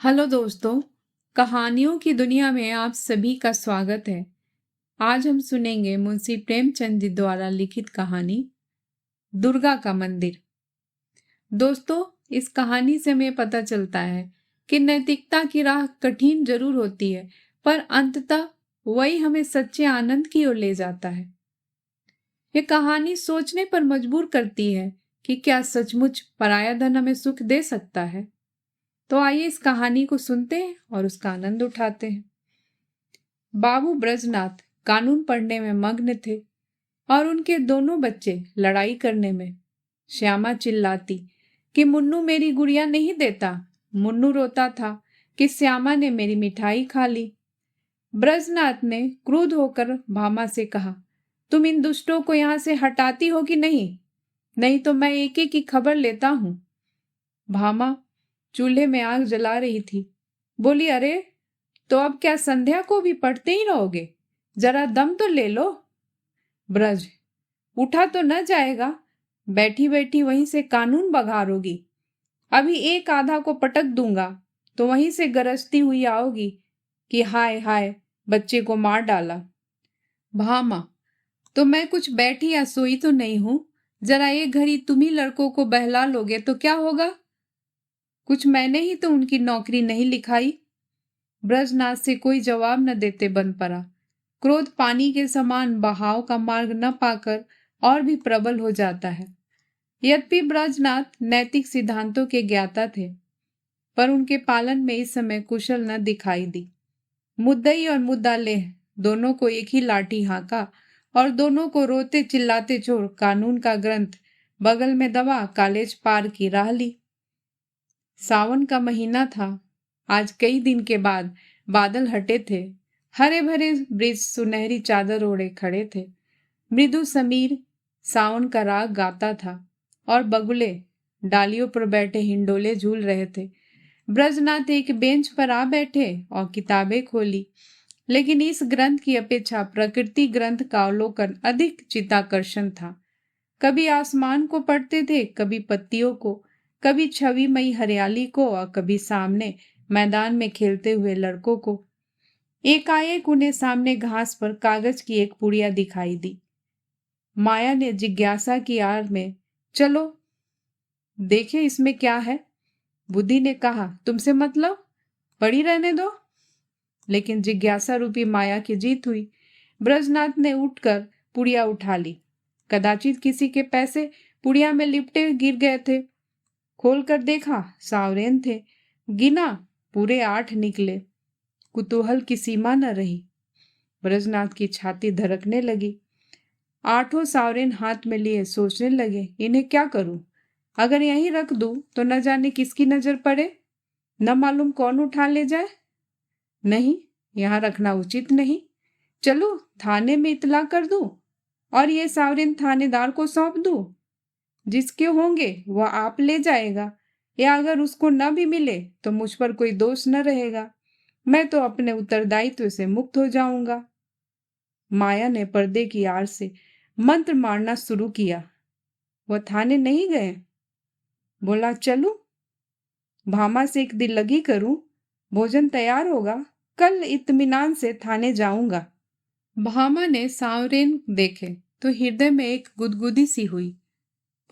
Hello दोस्तों, कहानियों की दुनिया में आप सभी का स्वागत है। आज हम सुनेंगे मुंशी प्रेमचंद जी द्वारा लिखित कहानी दुर्गा का मंदिर। दोस्तों, इस कहानी से हमें पता चलता है कि नैतिकता की राह कठिन जरूर होती है, पर अंततः वही हमें सच्चे आनंद की ओर ले जाता है। ये कहानी सोचने पर मजबूर करती है कि क्या सचमुच पराया धन हमें सुख दे सकता है। तो आइए इस कहानी को सुनते हैं और उसका आनंद उठाते हैं। बाबू ब्रजनाथ कानून पढ़ने में मग्न थे और उनके दोनों बच्चे लड़ाई करने में। श्यामा चिल्लाती कि मुन्नू मेरी गुड़िया नहीं देता। मुन्नू रोता था कि श्यामा ने मेरी मिठाई खा ली। ब्रजनाथ ने क्रुद्ध होकर भामा से कहा, तुम इन दुष्टों को यहाँ से हटाती हो कि नहीं? नहीं तो मैं एक एक की खबर लेता हूँ। भामा चूल्हे में आग जला रही थी। बोली, अरे तो अब क्या संध्या को भी पढ़ते ही रहोगे? जरा दम तो ले लो। ब्रज, उठा तो न जाएगा, बैठी बैठी वहीं से कानून बघारोगी। अभी एक आधा को पटक दूंगा तो वहीं से गरजती हुई आओगी कि हाय हाय बच्चे को मार डाला। भामा, तो मैं कुछ बैठी या सोई तो नहीं हूं। जरा एक घड़ी तुम ही लड़कों को बहला लोगे तो क्या होगा? कुछ मैंने ही तो उनकी नौकरी नहीं लिखाई। ब्रजनाथ से कोई जवाब न देते बन पड़ा। क्रोध पानी के समान बहाव का मार्ग न पाकर और भी प्रबल हो जाता है। यद्यपि ब्रजनाथ नैतिक सिद्धांतों के ज्ञाता थे, पर उनके पालन में इस समय कुशल न दिखाई दी। मुद्दई और मुद्दालेह दोनों को एक ही लाठी हाँका और दोनों को रोते चिल्लाते छोड़ कानून का ग्रंथ बगल में दबा कॉलेज पार की राह ली। सावन का महीना था। आज कई दिन के बाद बादल हटे थे। हरे भरे वृक्ष सुनहरी चादर ओढ़े खड़े थे। मृदु समीर सावन का राग गाता था और बगुले डालियों पर बैठे हिंडोले झूल रहे थे। ब्रजनाथ एक बेंच पर आ बैठे और किताबें खोली, लेकिन इस ग्रंथ की अपेक्षा प्रकृति ग्रंथ का अवलोकन अधिक चित्ताकर्षण था। कभी आसमान को पढ़ते थे, कभी पत्तियों को, कभी छविमयी हरियाली को और कभी सामने मैदान में खेलते हुए लड़कों को। एकाएक उन्हें सामने घास पर कागज की एक पुड़िया दिखाई दी। माया ने जिज्ञासा की आड़ में, चलो देखे इसमें क्या है। बुद्धि ने कहा, तुमसे मतलब, पड़ी रहने दो। लेकिन जिज्ञासा रूपी माया की जीत हुई। ब्रजनाथ ने उठकर पुड़िया उठा ली। कदाचित किसी के पैसे पुड़िया में लिपटे गिर गए थे। खोलकर देखा, सावरेन थे। गिना, पूरे 8 निकले। कुतूहल की सीमा न रही। ब्रजनाथ की छाती धड़कने लगी। 8 सावरेन हाथ में लिए सोचने लगे, इन्हें क्या करूं? अगर यहीं रख दूं तो न जाने किसकी नजर पड़े, न मालूम कौन उठा ले जाए। नहीं, यहाँ रखना उचित नहीं। चलो थाने में इतला कर दूं और ये सावरेन थानेदार को सौंप दूं। जिसके होंगे वह आप ले जाएगा, या अगर उसको न भी मिले तो मुझ पर कोई दोष न रहेगा। मैं तो अपने उत्तरदायित्व से मुक्त हो जाऊंगा। माया ने पर्दे की आड़ से मंत्र मारना शुरू किया। वह थाने नहीं गए। बोला, चलूं? भामा से एक दिल लगी करूं। भोजन तैयार होगा, कल इत्मीनान से थाने जाऊंगा। भामा ने सावरेन देखे तो हृदय में एक गुदगुदी सी हुई।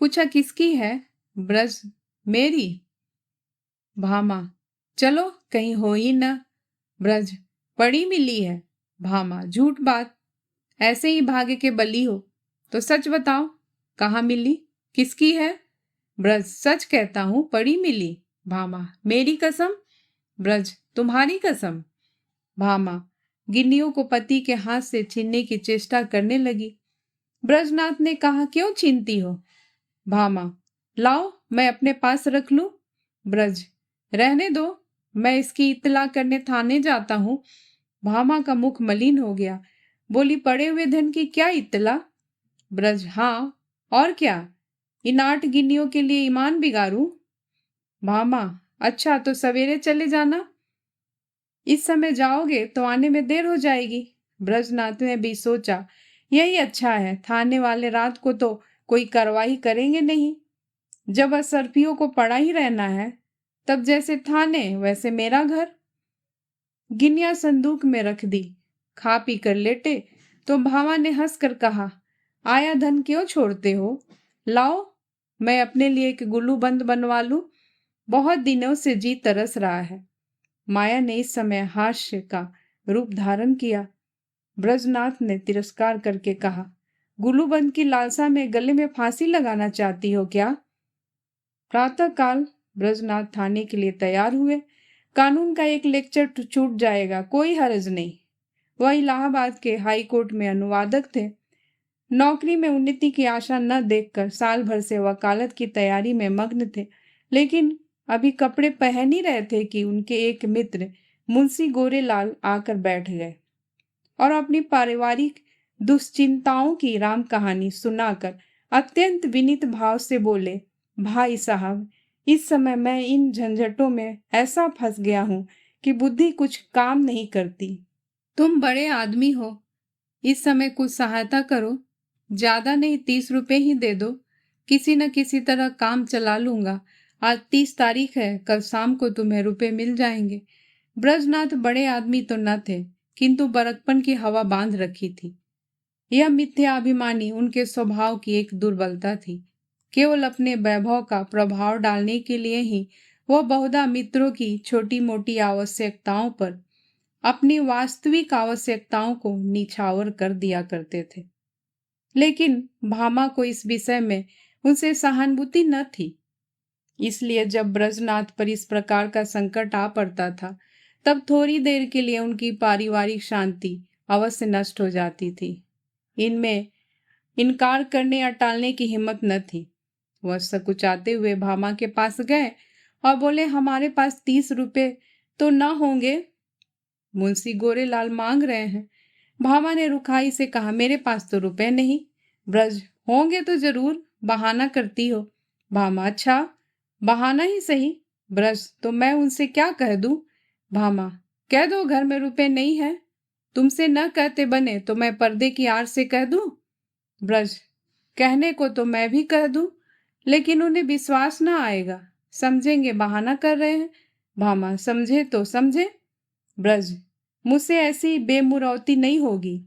पूछा, किसकी है? ब्रज, मेरी। भामा, चलो कहीं हो ही न। ब्रज, पड़ी मिली है। भामा, झूठ बात, ऐसे ही भागे के बली हो। तो सच बताओ, कहाँ मिली, किसकी है? ब्रज, सच कहता हूं, पड़ी मिली। भामा, मेरी कसम। ब्रज, तुम्हारी कसम। भामा गिन्नियों को पति के हाथ से छीनने की चेष्टा करने लगी। ब्रजनाथ ने कहा, क्यों छीनती हो? भामा, लाओ मैं अपने पास रख लूं। ब्रज, रहने दो, मैं इसकी इत्तला करने थाने जाता हूं। भामा का मुख मलिन हो गया। बोली, पड़े हुए धन की क्या इत्तला? ब्रज, हाँ और क्या, इन 8 गिन्नियों के लिए ईमान बिगाड़ूं? भामा, अच्छा तो सवेरे चले जाना। इस समय जाओगे तो आने में देर हो जाएगी। ब्रजनाथ ने भी सोचा, यही अच्छा है, थाने वाले रात को तो कोई कार्रवाई करेंगे नहीं। जब असरफियों को पड़ा ही रहना है तब जैसे थाने वैसे मेरा घर। गिनिया संदूक में रख दी। खा पी कर लेटे तो भामा ने हंसकर कहा, आया धन क्यों छोड़ते हो? लाओ, मैं अपने लिए एक गुल्लू बंद बनवा लूं। बहुत दिनों से जी तरस रहा है। माया ने इस समय हास्य का रूप धारण किया। ब्रजनाथ ने तिरस्कार करके कहा, गुल्लूबंद की लालसा में गले में फांसी लगाना चाहती हो क्या? प्रातःकाल ब्रजनाथ थाने के लिए तैयार हुए। कानून का एक लेक्चर छूट जाएगा, कोई हर्ज नहीं। वह इलाहाबाद के हाई कोर्ट में अनुवादक थे। नौकरी में उन्नति की आशा न देखकर साल भर से वकालत की तैयारी में मग्न थे, लेकिन अभी कपड़े पहन ही रहे थे कि उनके एक मित्र मुंशी गोरेलाल आकर बैठ गए और अपनी पारिवारिक दुश्चिंताओं की राम कहानी सुनाकर अत्यंत विनीत भाव से बोले, भाई साहब, इस समय मैं इन झंझटों में ऐसा फंस गया हूं कि बुद्धि कुछ काम नहीं करती। तुम बड़े आदमी हो, इस समय कुछ सहायता करो। ज्यादा नहीं, 30 रुपए ही दे दो। किसी न किसी तरह काम चला लूंगा। आज 30 तारीख है, कल शाम को तुम्हें रुपए मिल जाएंगे। ब्रजनाथ बड़े आदमी तो न थे, किंतु बड़कपन की हवा बांध रखी थी। यह मिथ्याभिमानी उनके स्वभाव की एक दुर्बलता थी। केवल अपने वैभव का प्रभाव डालने के लिए ही वह बहुधा मित्रों की छोटी मोटी आवश्यकताओं पर अपनी वास्तविक आवश्यकताओं को निछावर कर दिया करते थे। लेकिन भामा को इस विषय में उनसे सहानुभूति न थी। इसलिए जब ब्रजनाथ पर इस प्रकार का संकट आ पड़ता था, तब थोड़ी देर के लिए उनकी पारिवारिक शांति अवश्य नष्ट हो जाती थी। इनमें इनकार करने या टालने की हिम्मत न थी। वह सकुचाते हुए भामा के पास गए और बोले, हमारे पास 30 रुपए तो न होंगे? मुंशी गोरेलाल मांग रहे हैं। भामा ने रुखाई से कहा, मेरे पास तो रुपए नहीं। ब्रज, होंगे तो जरूर, बहाना करती हो। भामा, अच्छा बहाना ही सही। ब्रज, तो मैं उनसे क्या कह दूं? भामा, कह दो घर में रुपए नहीं है। तुमसे न कहते बने तो मैं पर्दे की आड़ से कह दूं? ब्रज, कहने को तो मैं भी कह दूं, लेकिन उन्हें विश्वास न आएगा, समझेंगे बहाना कर रहे हैं। भामा, समझे तो समझे। ब्रज, मुझसे ऐसी बेमुरौती नहीं होगी।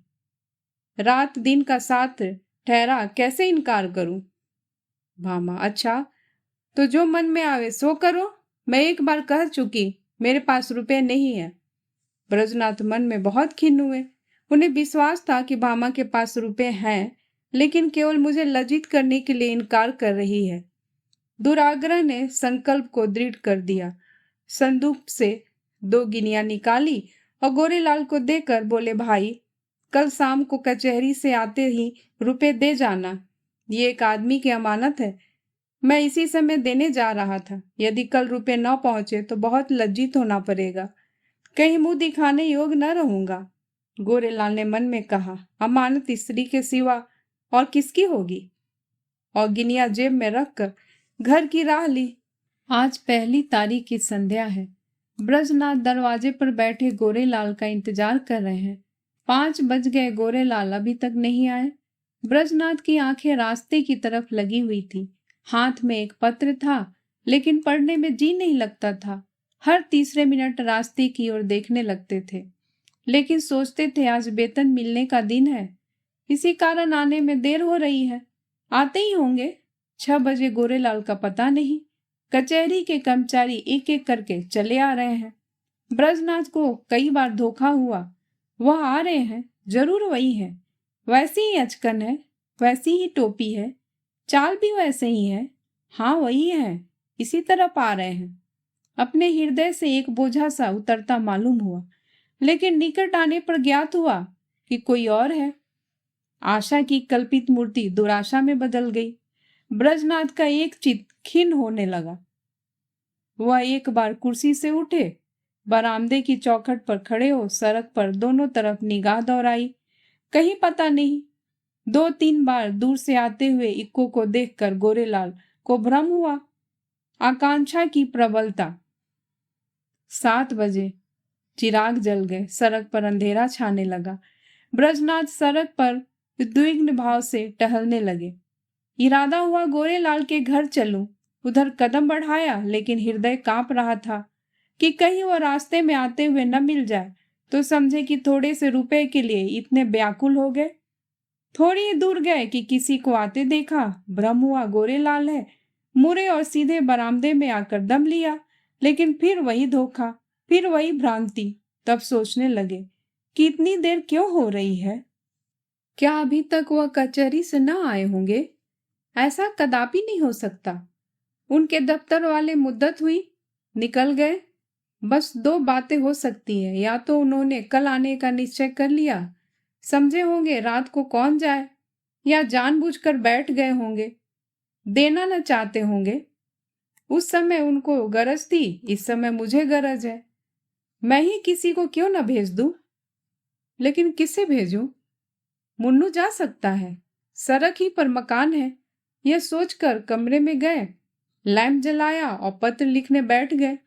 रात दिन का साथ ठहरा, कैसे इनकार करूं? भामा, अच्छा तो जो मन में आवे सो करो। मैं एक बार कह चुकी, मेरे पास रुपए नहीं है। ब्रजनाथ मन में बहुत खिन्न हुए। उन्हें विश्वास था कि भामा के पास रुपए हैं, लेकिन केवल मुझे लज्जित करने के लिए इनकार कर रही है। दुराग्रह ने संकल्प को दृढ़ कर दिया। संदूक से 2 गिनियां निकाली और गोरेलाल को देकर बोले, भाई कल शाम को कचहरी से आते ही रुपए दे जाना। ये एक आदमी की अमानत है। मैं इसी समय देने जा रहा था। यदि कल रुपए न पहुंचे तो बहुत लज्जित होना पड़ेगा, कहीं मुंह दिखाने योग्य न रहूंगा। गोरेलाल ने मन में कहा, अमानत स्त्री के सिवा और किसकी होगी? और गिनिया जेब में रखकर घर की राह ली। आज 1 तारीख की संध्या है। ब्रजनाथ दरवाजे पर बैठे गोरेलाल का इंतजार कर रहे हैं। 5 बज गए, गोरेलाल अभी तक नहीं आए। ब्रजनाथ की आंखें रास्ते की तरफ लगी हुई थी। हाथ में एक पत्र था, लेकिन पढ़ने में जी नहीं लगता था। हर तीसरे मिनट रास्ते की ओर देखने लगते थे, लेकिन सोचते थे आज वेतन मिलने का दिन है, इसी कारण आने में देर हो रही है। आते ही होंगे। 6 बजे गोरेलाल का पता नहीं। कचहरी के कर्मचारी एक एक करके चले आ रहे हैं। ब्रजनाथ को कई बार धोखा हुआ। वह आ रहे हैं, जरूर वही है। वैसी ही अचकन है, वैसी ही टोपी है, चाल भी वैसे ही है। हाँ वही है, इसी तरफ आ रहे हैं। अपने हृदय से एक बोझा सा उतरता मालूम हुआ, लेकिन निकट आने पर ज्ञात हुआ कि कोई और है। आशा की कल्पित मूर्ति दुराशा में बदल गई। ब्रजनाथ का एक चित्त खिन्न होने लगा। वह एक बार कुर्सी से उठे, बरामदे की चौखट पर खड़े हो सड़क पर दोनों तरफ निगाह दौड़ाई। कहीं पता नहीं। 2-3 बार दूर से आते हुए इक्को को देखकर गोरेलाल को भ्रम हुआ। आकांक्षा की प्रबलता। 7 बजे चिराग जल गए। सड़क पर अंधेरा छाने लगा। ब्रजनाथ सड़क पर उद्विग्न भाव से टहलने लगे। इरादा हुआ गोरेलाल के घर चलूं, उधर कदम बढ़ाया, लेकिन हृदय कांप रहा था कि कहीं वो रास्ते में आते हुए न मिल जाए तो समझे कि थोड़े से रुपए के लिए इतने व्याकुल हो गए। थोड़ी ही दूर गए कि किसी को आते देखा। भ्रम हुआ गोरेलाल है। मुड़े और सीधे बरामदे में आकर दम लिया, लेकिन फिर वही धोखा, फिर वही भ्रांति। तब सोचने लगे कि इतनी देर क्यों हो रही है। क्या अभी तक वह कचहरी से न आए होंगे? ऐसा कदापि नहीं हो सकता। उनके दफ्तर वाले मुद्दत हुई, निकल गए। बस दो बातें हो सकती है, या तो उन्होंने कल आने का निश्चय कर लिया, समझे होंगे रात को कौन जाए, या जानबूझकर बैठ गए होंगे, देना न चाहते होंगे। उस समय उनको गरज थी, इस समय मुझे गरज है। मैं ही किसी को क्यों न भेज दूं? लेकिन किसे भेजूं? मुन्नू जा सकता है, सड़क ही पर मकान है। यह सोचकर कमरे में गए, लैंप जलाया और पत्र लिखने बैठ गए।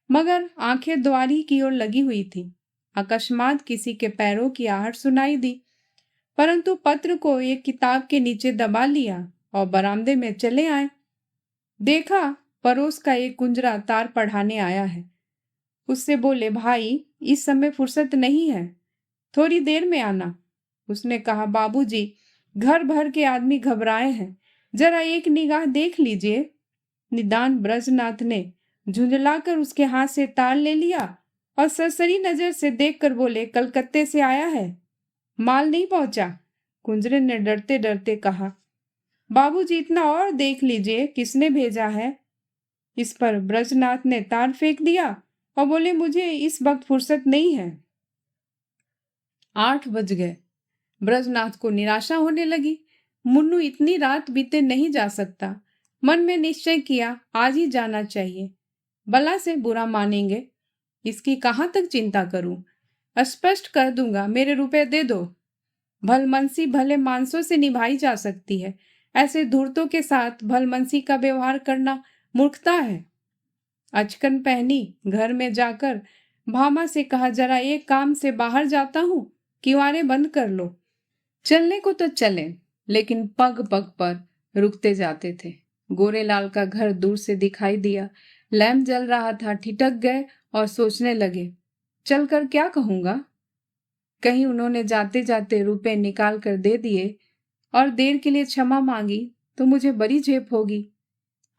मगर आंखें द्वारी की ओर लगी हुई थी। अकस्मात किसी के पैरों की आहट सुनाई दी, परंतु पत्र को एक किताब के नीचे दबा लिया और बरामदे में चले आए। देखा पड़ोस का एक कुंजरा तार पढ़ाने आया है। उससे बोले, भाई इस समय फुर्सत नहीं है, थोड़ी देर में आना। उसने कहा, बाबूजी घर भर के आदमी घबराए हैं, जरा एक निगाह देख लीजिए। निदान ब्रजनाथ ने झुंझलाकर उसके हाथ से तार ले लिया और सरसरी नजर से देखकर बोले, कलकत्ते से आया है, माल नहीं पहुंचा। कुंजरे ने डरते डरते कहा, बाबूजी इतना और देख लीजिए, किसने भेजा है। इस पर ब्रजनाथ ने तार फेंक दिया और बोले, मुझे इस वक्त फुर्सत नहीं है। 8 बज गए। ब्रजनाथ को निराशा होने लगी। मुन्नू इतनी रात बीते नहीं जा सकता। मन में निश्चय किया, आज ही जाना चाहिए। भला से बुरा मानेंगे, इसकी कहाँ तक चिंता करूं। स्पष्ट कर दूंगा, मेरे रुपए दे दो। भलमनसी भले मानसों से निभाई जा सकती है, ऐसे धूर्तों के साथ भलमनसी का व्यवहार करना मूर्खता है। अचकन पहनी घर में जाकर भामा से कहा, जरा एक काम से बाहर जाता हूँ, किवाड़े बंद कर लो। चलने को तो चले, लेकिन पग पग पर रुकते जाते थे। गोरेलाल का घर दूर से दिखाई दिया, लैंप जल रहा था। ठिठक गए और सोचने लगे, चलकर क्या कहूंगा। कहीं उन्होंने जाते जाते रुपए निकाल कर दे दिए और देर के लिए क्षमा मांगी तो मुझे बड़ी झेप होगी।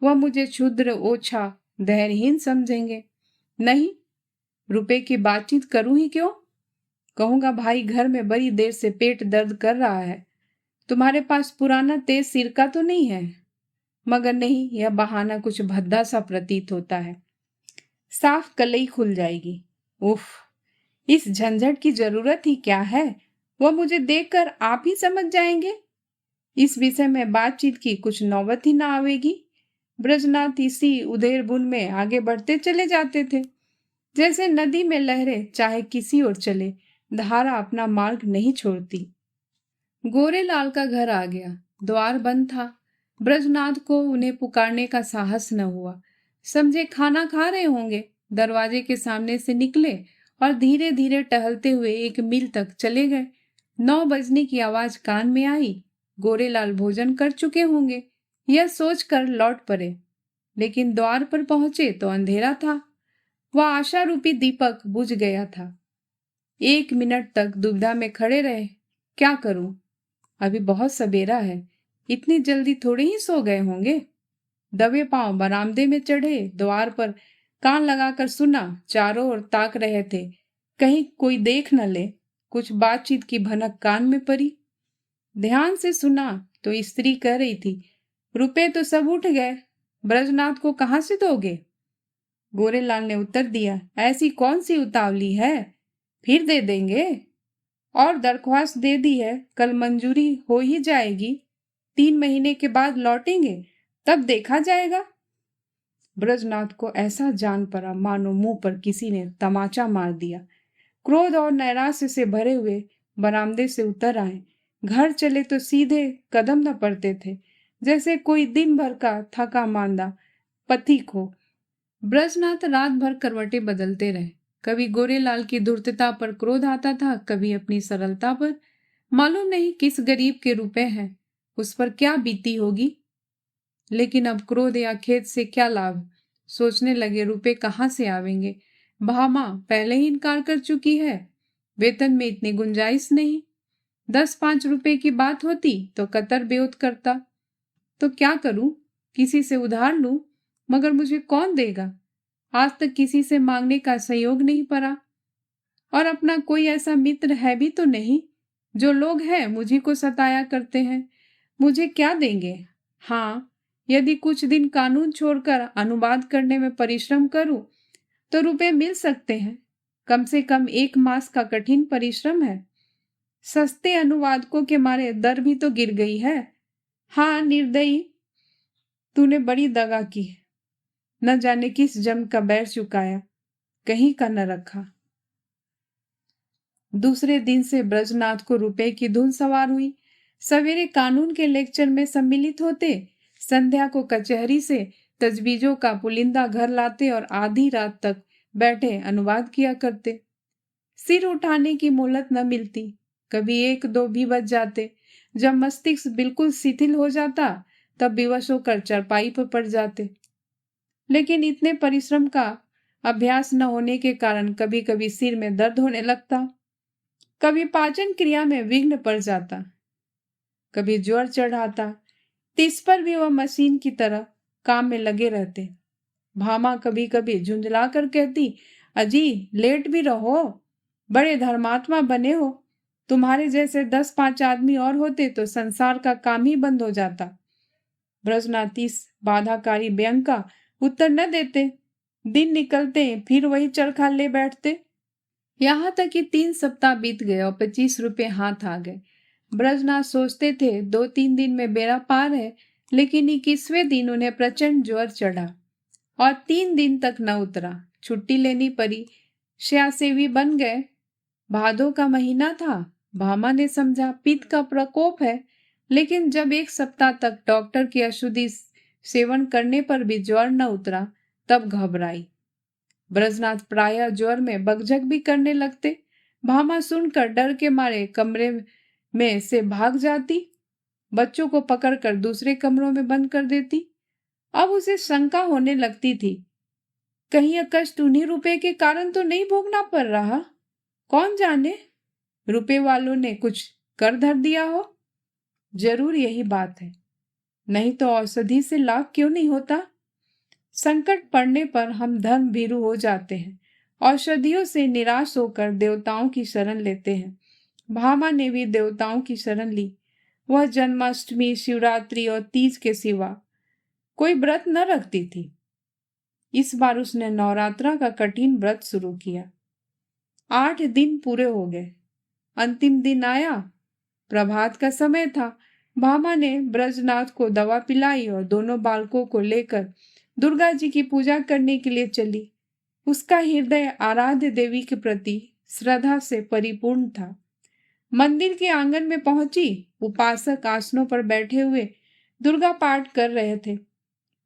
वह मुझे क्षुद्र, ओछा, धैर्यहीन समझेंगे। नहीं, रुपए की बातचीत करूं ही क्यों। कहूंगा, भाई घर में बड़ी देर से पेट दर्द कर रहा है, तुम्हारे पास पुराना तेज सिरका तो नहीं है। मगर नहीं, यह बहाना कुछ भद्दा सा प्रतीत होता है। साफ कलई खुल जाएगी। उफ, इस झंझट की जरूरत ही क्या है। वह मुझे देखकर आप ही समझ जाएंगे। इस विषय में बातचीत की कुछ नौबत ही ना आवेगी। ब्रजनाथ इसी उधेर बुन में आगे बढ़ते चले जाते थे, जैसे नदी में लहरें चाहे किसी ओर चले, धारा अपना मार्ग नहीं छोड़ती। गोरेलाल का घर आ गया। द्वार बंद था। ब्रजनाथ को उन्हें पुकारने का साहस न हुआ। समझे खाना खा रहे होंगे। दरवाजे के सामने से निकले और धीरे धीरे टहलते हुए 1 मील तक चले गए। 9 बजने की आवाज कान में आई। गोरेलाल भोजन कर चुके होंगे, यह सोचकर लौट पड़े। लेकिन द्वार पर पहुंचे तो अंधेरा था। वह आशा रूपी दीपक बुझ गया था। 1 मिनट तक दुविधा में खड़े रहे। क्या करूं? अभी बहुत सवेरा है, इतनी जल्दी थोड़े ही सो गए होंगे। दबे पांव बरामदे में चढ़े, द्वार पर कान लगाकर सुना। चारों ओर ताक रहे थे, कहीं कोई देख न ले। कुछ बातचीत की भनक कान में पड़ी। ध्यान से सुना तो स्त्री कह रही थी, रुपए तो सब उठ गए, ब्रजनाथ को कहां से दोगे। गोरेलाल ने उत्तर दिया, ऐसी कौन सी उतावली है, फिर दे देंगे। और दरख्वास्त दे दी है, कल मंजूरी हो ही जाएगी। 3 महीने के बाद लौटेंगे, तब देखा जाएगा। ब्रजनाथ को ऐसा जान पड़ा मानो मुंह पर किसी ने तमाचा मार दिया। क्रोध और नैराश्य से भरे हुए बरामदे से उतर आए। घर चले तो सीधे कदम न पड़ते थे, जैसे कोई दिन भर का थका मांदा पथिक हो। ब्रजनाथ रात भर करवटें बदलते रहे। कभी गोरेलाल की धूर्तता पर क्रोध आता था, कभी अपनी सरलता पर। मालूम नहीं किस गरीब के रुपए हैं, उस पर क्या बीती होगी। लेकिन अब क्रोध या खेद से क्या लाभ। सोचने लगे रुपए कहाँ से आवेंगे। भामा पहले ही इनकार कर चुकी है, वेतन में इतनी गुंजाइश नहीं। 10-5 रुपए की बात होती तो कतर बेउत करता। तो क्या करूं, किसी से उधार लूं, मगर मुझे कौन देगा। आज तक किसी से मांगने का सहयोग नहीं पड़ा, और अपना कोई ऐसा मित्र है भी तो नहीं। जो लोग हैं मुझी को सताया करते हैं, मुझे क्या देंगे। हाँ, यदि कुछ दिन कानून छोड़कर अनुवाद करने में परिश्रम करूं तो रुपए मिल सकते हैं। कम से कम 1 मास का कठिन परिश्रम है। सस्ते अनुवादकों के मारे दर भी तो गिर गई है। हाँ निर्दयी, तूने बड़ी दगा की। न जाने किस जम का बैर चुकाया, कहीं का न रखा। दूसरे दिन से ब्रजनाथ को रुपए की धुन सवार हुई। सवेरे कानून के लेक्चर में सम्मिलित होते, संध्या को कचहरी से तजवीजों का पुलिंदा घर लाते और आधी रात तक बैठे अनुवाद किया करते। सिर उठाने की मोहलत न मिलती, कभी 1-2 भी बज जाते। जब मस्तिष्क बिल्कुल शिथिल हो जाता तब विवश होकर चरपाई पर पड़ जाते। लेकिन इतने परिश्रम का अभ्यास न होने के कारण कभी कभी सिर में दर्द होने लगता, कभी पाचन क्रिया में विघ्न पड़ जाता, कभी ज्वर चढ़ आता। इस पर भी वह मशीन की तरह काम में लगे रहते। भामा कभी कभी झुंझला कर कहती, अजी लेट भी रहो, बड़े धर्मात्मा बने हो। तुम्हारे जैसे 10-5 आदमी और होते तो संसार का काम ही बंद हो जाता। ब्रजनाथ इस बाधाकारी व्यंग का उत्तर न देते। दिन निकलते फिर वही चरखा ले बैठते। यहाँ तक कि 3 सप्ताह बीत गए और 25 रुपए हाथ आ गए। ब्रजनाथ सोचते थे 2-3 दिन में बेड़ा पार है, लेकिन 21वें दिन उन्हें प्रचंड ज्वर चढ़ा और 3 दिन तक न उतरा। छुट्टी लेनी पड़ी। शयासेवी बन गए। भादों का महीना था। भामा ने समझा पित्त का प्रकोप है, लेकिन जब 1 सप्ताह तक डॉक्टर की औषधि सेवन करने पर भी ज्वर न उतरा तब घबराई। ब्रजनाथ प्रायः ज्वर में बकझक भी करने लगते। भामा सुनकर डर के मारे कमरे में से भाग जाती, बच्चों को पकड़कर दूसरे कमरों में बंद कर देती। अब उसे शंका होने लगती थी, कहीं यह कष्ट उन्हीं रुपए के कारण तो नहीं भोगना पड़ रहा। कौन जाने, रुपए वालों ने कुछ कर धर दिया हो। जरूर यही बात है, नहीं तो औषधि से लाभ क्यों नहीं होता। संकट पड़ने पर हम धर्म भीरू हो जाते हैं, औषधियों से निराश होकर देवताओं की शरण लेते हैं। भामा ने भी देवताओं की शरण ली। वह जन्माष्टमी, शिवरात्रि और तीज के सिवा कोई व्रत न रखती थी। इस बार उसने नवरात्रा का कठिन व्रत शुरू किया। 8 दिन पूरे हो गए। अंतिम दिन आया। प्रभात का समय था। भामा ने ब्रजनाथ को दवा पिलाई और दोनों बालकों को लेकर दुर्गा जी की पूजा करने के लिए चली। उसका हृदय आराध्य देवी के प्रति श्रद्धा से परिपूर्ण था। मंदिर के आंगन में पहुंची। उपासक आसनों पर बैठे हुए दुर्गा पाठ कर रहे थे।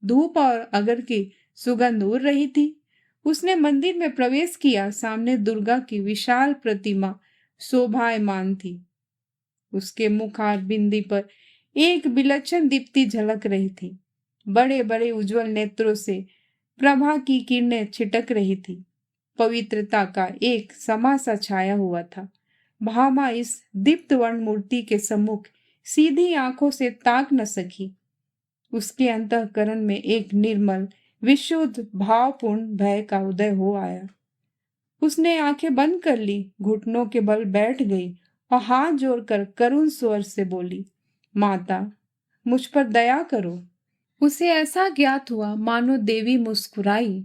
धूप और अगर की सुगंध उड़ रही थी। उसने मंदिर में प्रवेश किया। सामने दुर्गा की विशाल प्रतिमा शोभायमान थी। उसके मुखार बिंदी पर एक विलक्षण दीप्ति झलक रही थी। बड़े बड़े उज्जवल नेत्रों से प्रभा की किरणें छिटक रही थी। पवित्रता का एक समा सा छाया हुआ था। भामा इस दीप्त वर्ण मूर्ति के सम्मुख सीधी आंखों से ताक न सकी। उसके अंतःकरण में एक निर्मल, विशुद्ध, भावपूर्ण भय का उदय हो आया। उसने आंखें बंद कर ली, घुटनों के बल बैठ गई और हाथ जोड़कर करुण स्वर से बोली, माता मुझ पर दया करो। उसे ऐसा ज्ञात हुआ मानो देवी मुस्कुराई।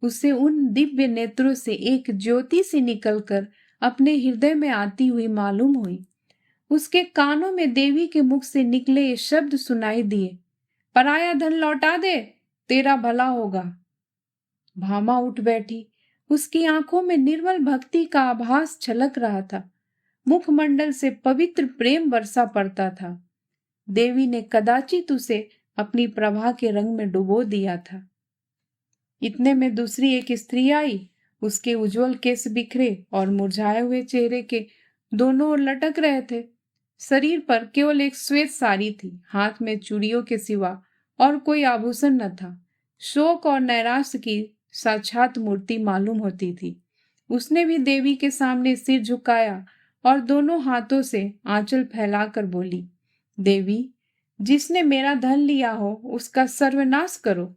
उसे उन दिव्य नेत्रों से एक ज्योति सी निकलकर अपने हृदय में आती हुई मालूम हुई। उसके कानों में देवी के मुख से निकले ये शब्द सुनाई दिए, पराया धन लौटा दे, तेरा भला होगा। भामा उठ बैठी। उसकी आंखों में निर्मल भक्ति का आभास छलक रहा था। मुखमंडल से पवित्र प्रेम वर्षा पड़ता था। देवी ने कदाचित उसे अपनी प्रभा के रंग में डुबो दिया था। इतने में दूसरी एक स्त्री आई। उसके उज्जवल केस बिखरे और मुरझाए हुए चेहरे के दोनों ओर लटक रहे थे। शरीर पर केवल एक श्वेत साड़ी थी। हाथ में चूड़ियों के सिवा और कोई आभूषण न था। शोक और नैराश्य की साक्षात मूर्ति मालूम होती थी। उसने भी देवी के सामने सिर झुकाया और दोनों हाथों से आंचल फैलाकर बोली, देवी, जिसने मेरा धन लिया हो उसका सर्वनाश करो।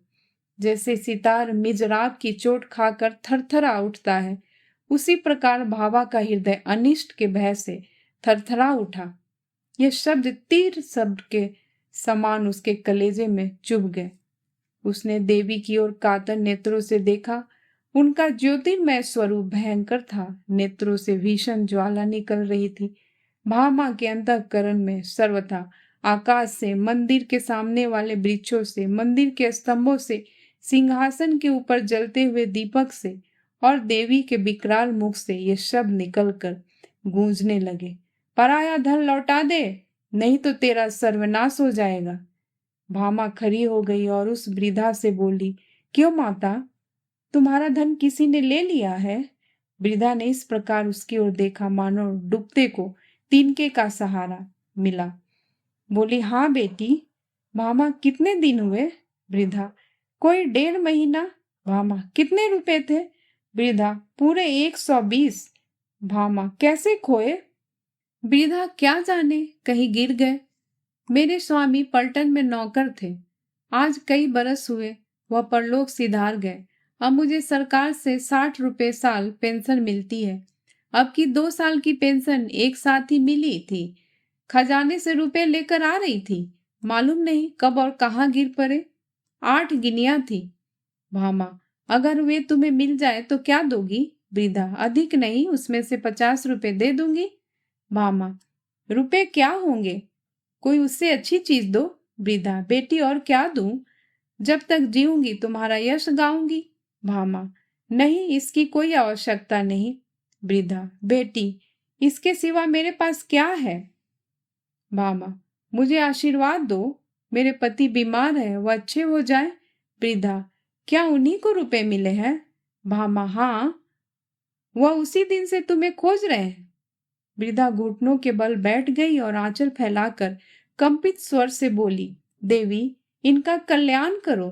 जैसे सितार मिजराब की चोट खाकर थरथरा उठता है, उसी प्रकार भावा का हृदय अनिष्ट के भय से थरथरा उठा। ये शब्द तीर शब्द के समान उसके कलेजे में चुभ गए। उसने देवी की ओर कातर नेत्रों से देखा। उनका ज्योतिर्मय स्वरूप भयंकर था। नेत्रों से भीषण ज्वाला निकल रही थी। भामा के अंतःकरण में सर्वथा आकाश से, मंदिर के सामने वाले वृक्षों से, मंदिर के स्तंभों से, सिंहासन के ऊपर जलते हुए दीपक से और देवी के विकराल मुख से ये शब्द निकलकर गूंजने लगे, पराया धन लौटा दे, नहीं तो तेरा सर्वनाश हो जाएगा। भामा खड़ी हो गई और उस वृद्धा से बोली, क्यों माता, तुम्हारा धन किसी ने ले लिया है? वृद्धा ने इस प्रकार उसकी ओर देखा मानो डूबते को तिनके का सहारा मिला। बोली, हाँ बेटी। भामा, कितने दिन हुए? वृद्धा, कोई 1.5 महीना। भामा, कितने रुपए थे? वृद्धा, पूरे 120। भामा, कैसे खोए? वृद्धा, क्या जाने, कहीं गिर गए। मेरे स्वामी पलटन में नौकर थे। आज कई बरस हुए वह परलोक सिधार गए। अब मुझे सरकार से 60 रुपए साल पेंशन मिलती है। अब की 2 साल की पेंशन एक साथ ही मिली थी। खजाने से रुपए लेकर आ रही थी, मालूम नहीं कब और कहाँ गिर पड़े। 8 गिनिया थी। भामा, अगर वे तुम्हें मिल जाए तो क्या दोगी? वृद्धा, अधिक नहीं, उसमें से 50 रुपए दे दूंगी। भामा, रुपए क्या होंगे, कोई उससे अच्छी चीज दो। वृद्धा, बेटी, और क्या दूं? जब तक जीऊंगी तुम्हारा यश गाऊंगी। भामा, नहीं, इसकी कोई आवश्यकता नहीं। वृद्धा, बेटी, इसके सिवा मेरे पास क्या है? भामा, मुझे आशीर्वाद दो, मेरे पति बीमार है, वह अच्छे हो जाए। वृद्धा, क्या उन्हीं को रुपए मिले हैं? भामा, हाँ, वह उसी दिन से तुम्हें खोज रहे हैं। वृद्धा घुटनों के बल बैठ गई और आंचल फैलाकर कंपित स्वर से बोली, देवी, इनका कल्याण करो।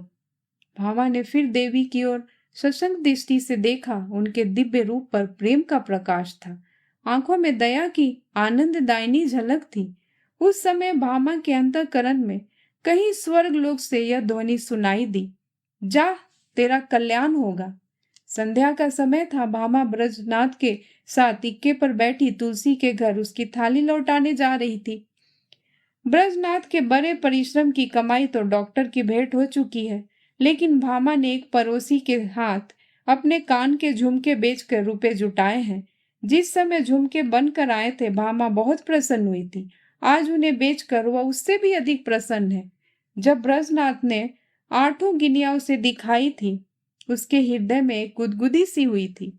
भामा ने फिर देवी की ओर सशंक दृष्टि से देखा। उनके दिव्य रूप पर प्रेम का प्रकाश था। आंखों में दया की आनंददायिनी झलक थी। उस समय भामा के अंतःकरण में कहीं स्वर्ग लोक से यह ध्वनि सुनाई दी, जा, तेरा कल्याण होगा। संध्या का समय था। भामा ब्रजनाथ के साथ इक्के पर बैठी तुलसी के घर उसकी थाली लौटाने जा रही थी। ब्रजनाथ के बड़े परिश्रम की कमाई तो डॉक्टर की भेंट हो चुकी है, लेकिन भामा ने एक पड़ोसी के हाथ अपने कान के झुमके बेचकर रुपए जुटाए हैं। जिस समय झुमके बनकर आए थे, भामा बहुत प्रसन्न हुई थी। आज उन्हें बेचकर वह उससे भी अधिक प्रसन्न है। जब ब्रजनाथ ने 8 गिनिया उसे दिखाई थी, उसके हृदय में एक गुदगुदी सी हुई थी,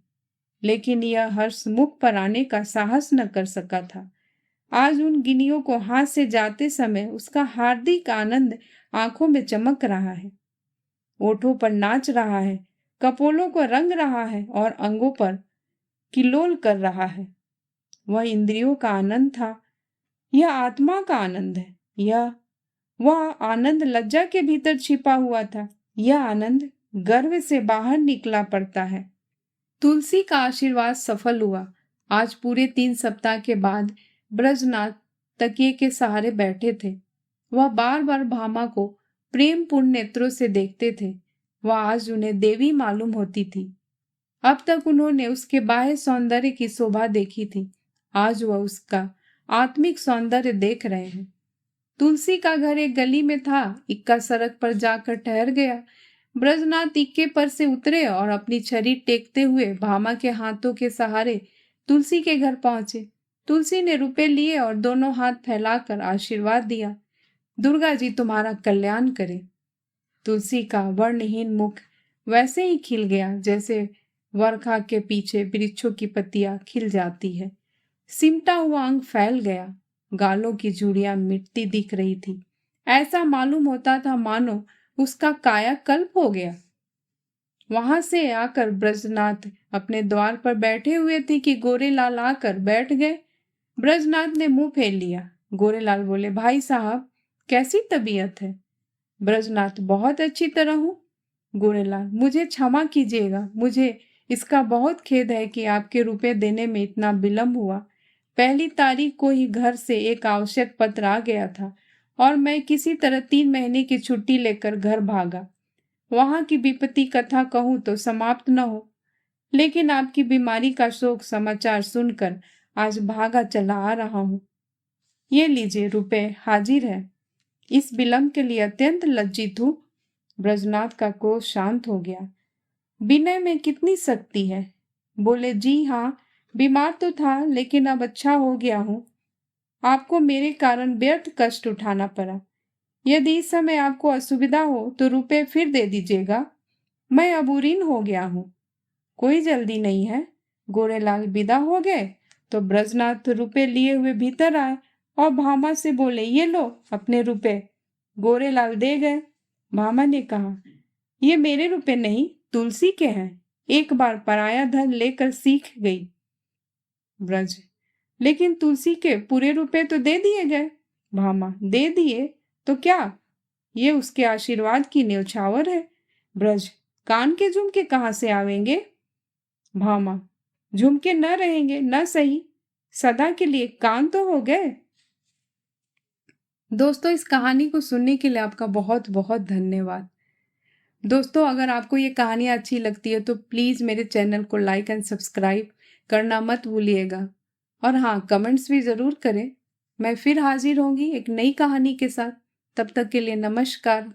लेकिन यह हर्ष मुख पर आने का साहस न कर सका था। आज उन गिनियों को हाथ से जाते समय उसका हार्दिक आनंद आंखों में चमक रहा है, ओठों पर नाच रहा है, कपोलों को रंग रहा है और अंगों पर किलोल कर रहा है। वह इंद्रियों का आनंद था, यह आत्मा का आनंद है। वह आनंद लज्जा के भीतर छिपा हुआ था, यह आनंद गर्व से बाहर निकला पड़ता है। तुलसी का आशीर्वाद सफल हुआ। आज पूरे 3 सप्ताह के बाद ब्रजनाथ तकिए के सहारे बैठे थे। वह बार बार भामा को प्रेम पूर्ण नेत्रों से देखते थे। वह आज उन्हें देवी मालूम होती थी। अब तक उन्होंने उसके बाह्य सौंदर्य की शोभा देखी थी, आज वह उसका आत्मिक सौंदर्य देख रहे हैं। तुलसी का घर एक गली में था। इक्का सड़क पर जाकर ठहर गया। ब्रजनाथ इक्के पर से उतरे और अपनी छड़ी टेकते हुए भामा के हाथों के सहारे तुलसी के घर पहुंचे। तुलसी ने रुपए लिए और दोनों हाथ फैलाकर आशीर्वाद दिया, दुर्गा जी तुम्हारा कल्याण करे। तुलसी का वर्णहीन मुख वैसे ही खिल गया जैसे वर्षा के पीछे वृक्षों की पत्तियां खिल जाती है। सिमटा हुआ अंग फैल गया, गालों की झुर्रियां मिटती दिख रही थी। ऐसा मालूम होता था मानो उसका कायाकल्प हो गया। वहां से आकर ब्रजनाथ अपने द्वार पर बैठे हुए थे कि गोरेलाल आकर बैठ गए। ब्रजनाथ ने मुंह फेर लिया। गोरेलाल बोले, भाई साहब, कैसी तबीयत है? ब्रजनाथ, बहुत अच्छी तरह हूँ। गोरेलाल, मुझे क्षमा कीजिएगा, मुझे इसका बहुत खेद है कि आपके रुपए देने में इतना विलम्ब हुआ। पहली तारीख को ही घर से एक आवश्यक पत्र आ गया था और मैं किसी तरह 3 महीने की छुट्टी लेकर घर भागा। वहां की विपत्ति कथा कहूँ तो समाप्त न हो, लेकिन आपकी बीमारी का शोक समाचार सुनकर आज भागा चला आ रहा हूँ। ये लीजिए, रुपए हाजिर है। इस विलम्ब के लिए अत्यंत लज्जित हूँ। ब्रजनाथ का क्रोध शांत हो गया। विनय में कितनी शक्ति है। बोले, जी हाँ, बीमार तो था लेकिन अब अच्छा हो गया हूँ। आपको मेरे कारण व्यर्थ कष्ट उठाना पड़ा। यदि इस समय आपको असुविधा हो तो रुपए फिर दे दीजिएगा। मैं अब उरीन हो गया हूँ। कोई जल्दी नहीं है। गोरेलाल विदा हो गए तो ब्रजनाथ रुपए लिए हुए भीतर आए और भामा से बोले, ये लो अपने रुपए। गोरेलाल दे गए। भामा ने कहा, ये मेरे रुपए नहीं, तुलसी के हैं। एक बार पराया धन लेकर सीख गई। ब्रज, लेकिन तुलसी के पूरे रुपए तो दे दिए गए। भामा, दे दिए तो क्या, ये उसके आशीर्वाद की न्यौछावर है। ब्रज, कान के झुमके कहाँ से आवेंगे। भामा, झुमके न रहेंगे न सही, सदा के लिए कान तो हो गए। दोस्तों, इस कहानी को सुनने के लिए आपका बहुत बहुत धन्यवाद। दोस्तों, अगर आपको ये कहानियाँ अच्छी लगती है तो प्लीज़ मेरे चैनल को लाइक एंड सब्सक्राइब करना मत भूलिएगा। और हाँ, कमेंट्स भी ज़रूर करें। मैं फिर हाजिर होंगी एक नई कहानी के साथ। तब तक के लिए नमस्कार।